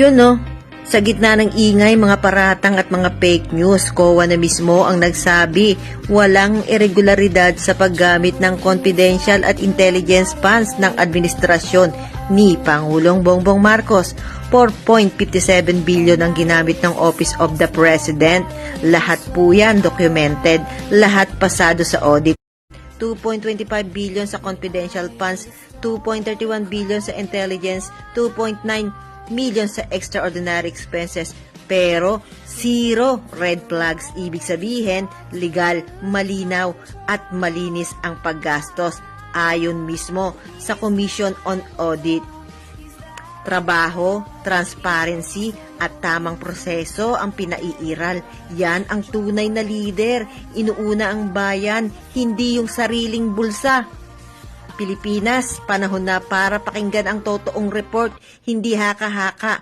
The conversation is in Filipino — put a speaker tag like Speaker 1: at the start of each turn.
Speaker 1: Yun no, sa gitna ng ingay, mga paratang at mga fake news, COA na mismo ang nagsabi walang irregularidad sa paggamit ng confidential at intelligence funds ng administrasyon ni Pangulong Bongbong Marcos. 4.57 billion ang ginamit ng Office of the President. Lahat po yan documented, lahat pasado sa audit. 2.25 billion sa confidential funds, 2.31 billion sa intelligence, 2.9 million sa extraordinary expenses, pero zero red flags. Ibig sabihin, legal, malinaw at malinis ang paggastos ayon mismo sa Commission on Audit. Trabaho, transparency at tamang proseso ang pinaiiral. Yan ang tunay na leader. Inuuna ang bayan, hindi yung sariling bulsa. Pilipinas, panahon na para pakinggan ang totoong report, hindi haka-haka.